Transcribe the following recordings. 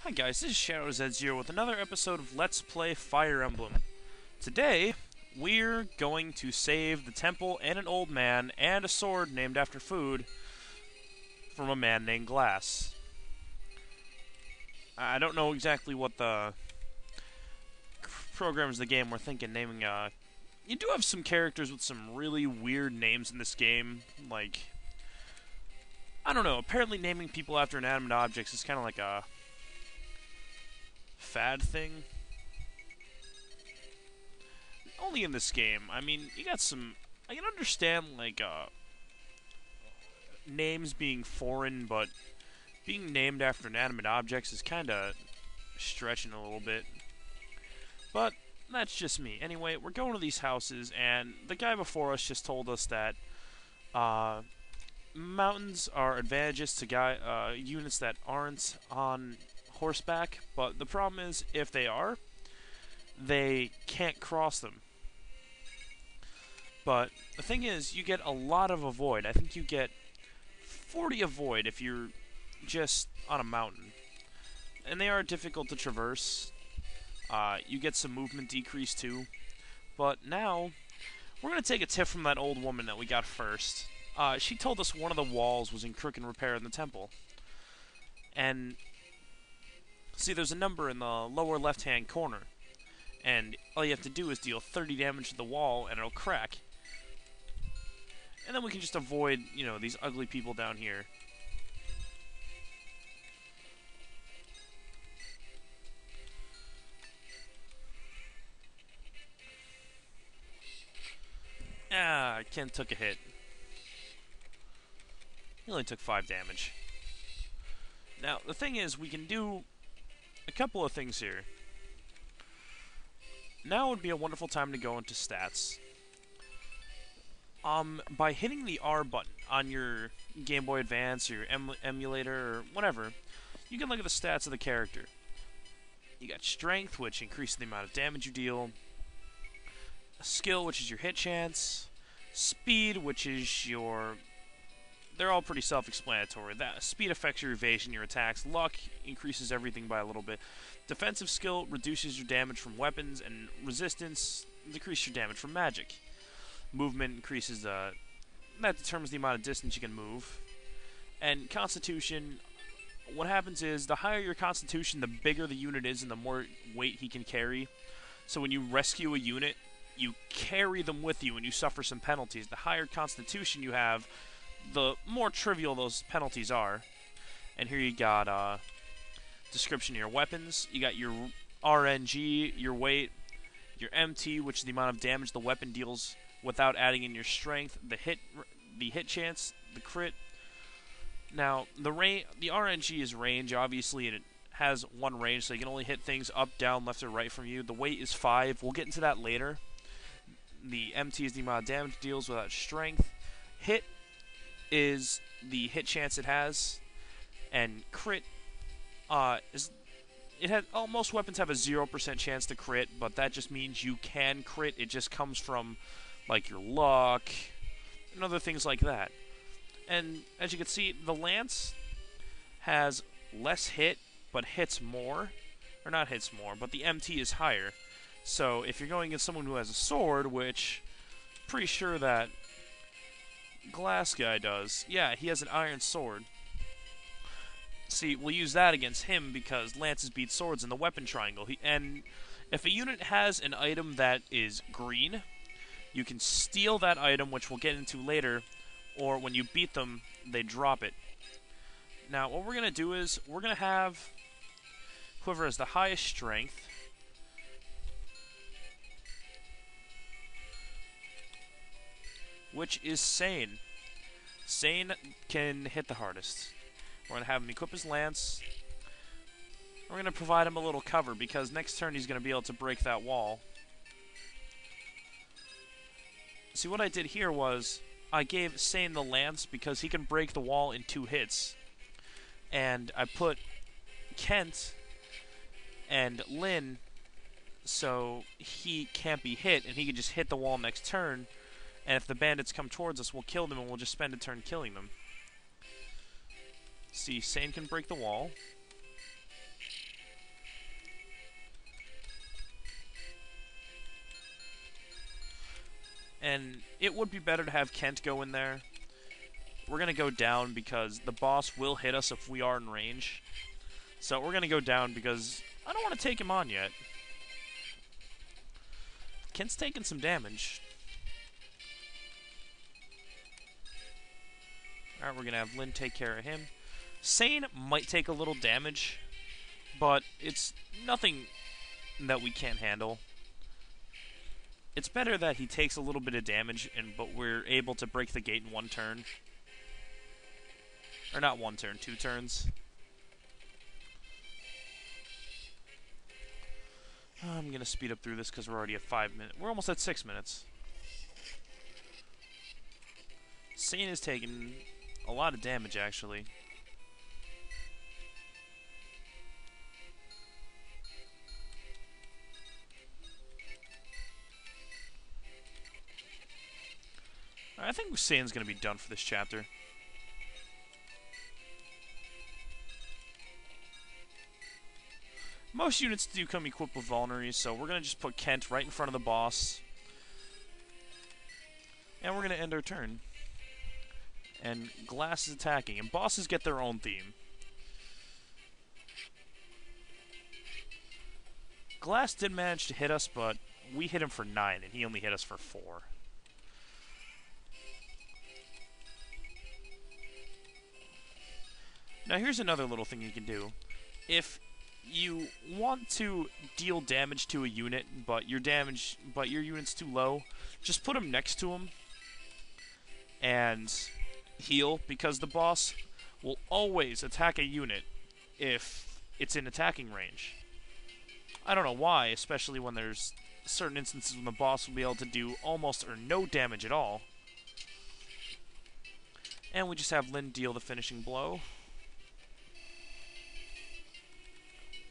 Hi guys, this is ShadowZ0 with another episode of Let's Play Fire Emblem. Today, we're going to save the temple and an old man and a sword named after food from a man named Glass. I don't know exactly what the programs of the game were thinking naming, you do have some characters with some really weird names in this game, like, I don't know, apparently naming people after inanimate objects is kind of like a fad thing. Only in this game. I mean, you got some. I can understand like names being foreign, but being named after inanimate objects is kind of stretching a little bit. But that's just me. Anyway, we're going to these houses, and the guy before us just told us that uh, mountains are advantageous to units that aren't on horseback. But the problem is, if they are, they can't cross them. But the thing is, you get a lot of avoid. I think you get 40 avoid if you're just on a mountain. And they are difficult to traverse. You get some movement decrease too. But now, we're going to take a tip from that old woman that we got first. She told us one of the walls was in crooked repair in the temple. And, see, there's a number in the lower left-hand corner. And all you have to do is deal 30 damage to the wall, and it'll crack. And then we can just avoid, you know, these ugly people down here. Ah, Ken took a hit. He only took 5 damage. Now, the thing is, we can do a couple of things here. Now would be a wonderful time to go into stats. By hitting the R button on your Game Boy Advance or your emulator or whatever, you can look at the stats of the character. You got Strength, which increases the amount of damage you deal. Skill, which is your hit chance. Speed, which is your... They're all pretty self-explanatory. That speed affects your evasion, your attacks. Luck increases everything by a little bit. Defensive skill reduces your damage from weapons, and resistance decreases your damage from magic. Movement increases that determines the amount of distance you can move. And Constitution, what happens is, the higher your Constitution, the bigger the unit is and the more weight he can carry. So when you rescue a unit, you carry them with you and you suffer some penalties. The higher Constitution you have, the more trivial those penalties are. And here you got description of your weapons. You got your RNG, your weight, your MT, which is the amount of damage the weapon deals without adding in your strength, the hit chance, the crit. Now, the RNG is range, obviously, and it has one range, so you can only hit things up, down, left, or right from you. The weight is 5. We'll get into that later. The MT is the amount of damage it deals without strength. Hit is the hit chance it has, and crit most weapons have a 0% chance to crit, but that just means you can crit. It just comes from like your luck and other things like that. And as you can see, the lance has less hit, but hits more. Or not hits more, but the MT is higher. So if you're going against someone who has a sword, which I'm pretty sure that Glass guy does. Yeah, he has an iron sword. See, we'll use that against him because lances beat swords in the weapon triangle. And if a unit has an item that is green, you can steal that item, which we'll get into later, or when you beat them, they drop it. Now, what we're going to do is, we're going to have whoever has the highest strength, which is Sane. Sane can hit the hardest. We're going to have him equip his lance. We're going to provide him a little cover, because next turn he's going to be able to break that wall. See, what I did here was, I gave Sane the lance because he can break the wall in 2 hits. And I put Kent and Lynn so he can't be hit, and he can just hit the wall next turn. And if the bandits come towards us, we'll kill them, and we'll just spend a turn killing them. See, Sane can break the wall. And it would be better to have Kent go in there. We're going to go down because the boss will hit us if we are in range. So we're going to go down because I don't want to take him on yet. Kent's taking some damage. Alright, we're going to have Lynn take care of him. Sane might take a little damage, but it's nothing that we can't handle. It's better that he takes a little bit of damage, but we're able to break the gate in one turn. Or not one turn, 2 turns. I'm going to speed up through this because we're already at 5 minutes. We're almost at 6 minutes. Sane is taking a lot of damage, actually. I think Sane's going to be done for this chapter. Most units do come equipped with vulneries, so we're going to just put Kent right in front of the boss. And we're going to end our turn. And Glass is attacking, and bosses get their own theme. Glass did manage to hit us, but we hit him for 9, and he only hit us for 4. Now here's another little thing you can do. If you want to deal damage to a unit, but your unit's too low, just put him next to him and heal, because the boss will always attack a unit if it's in attacking range. I don't know why, especially when there's certain instances when the boss will be able to do almost or no damage at all. And we just have Lynn deal the finishing blow.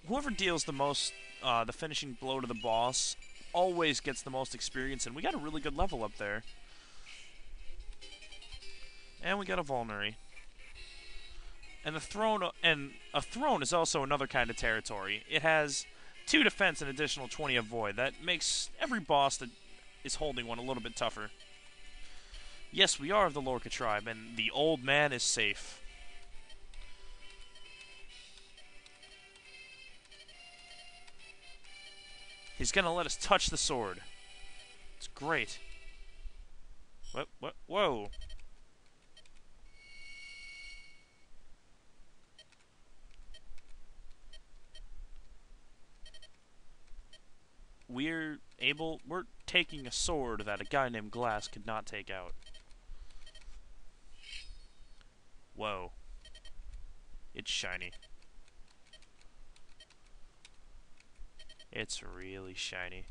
Whoever deals the most, the finishing blow to the boss, always gets the most experience, and we got a really good level up there. And we got a vulnerary. And a throne is also another kind of territory. It has 2 defense and additional 20 of void. That makes every boss that is holding one a little bit tougher. Yes, we are of the Lorca tribe, and the old man is safe. He's gonna let us touch the sword. It's great. What? Whoa. We're taking a sword that a guy named Glass could not take out. Whoa. It's shiny. It's really shiny.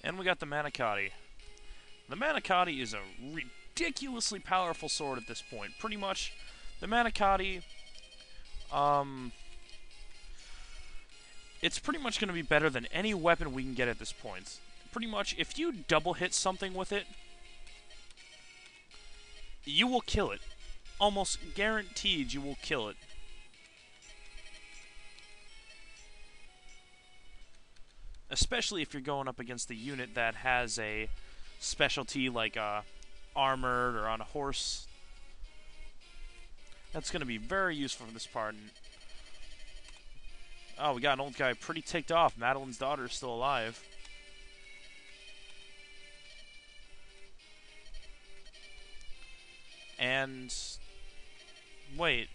And we got the Manicotti. The Manicotti is a ridiculously powerful sword at this point. Pretty much, the Manicotti, it's pretty much going to be better than any weapon we can get at this point. Pretty much, if you double hit something with it, you will kill it. Almost guaranteed you will kill it. Especially if you're going up against a unit that has a specialty like armored or on a horse. That's going to be very useful for this part. And oh, we got an old guy pretty ticked off. Madeline's daughter is still alive. And wait,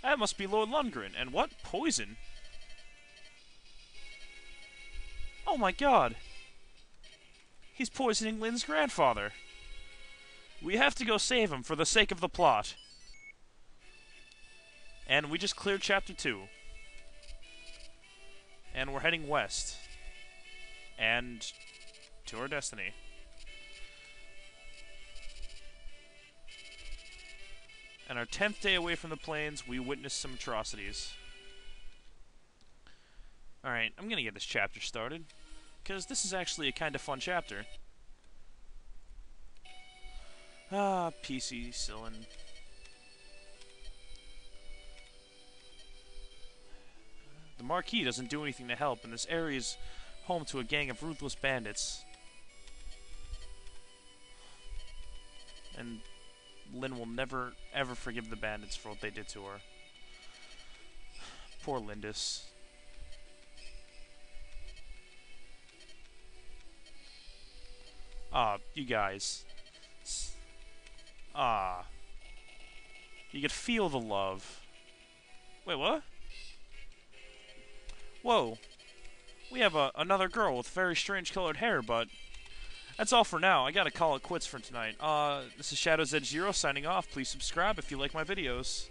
that must be Lord Lundgren. And what? Poison? Oh my god! He's poisoning Lynn's grandfather. We have to go save him for the sake of the plot. And we just cleared Chapter 2. And we're heading west. And to our destiny. And our 10th day away from the plains, we witnessed some atrocities. Alright, I'm gonna get this chapter started, because this is actually a kind of fun chapter. PC Cylin. The Marquis doesn't do anything to help, and this area is home to a gang of ruthless bandits. And Lynn will never, ever forgive the bandits for what they did to her. Poor Lindis. You guys. You could feel the love. Wait, what? Whoa. We have another girl with very strange colored hair, but that's all for now. I gotta call it quits for tonight. This is Shadow's Edge Zero signing off. Please subscribe if you like my videos.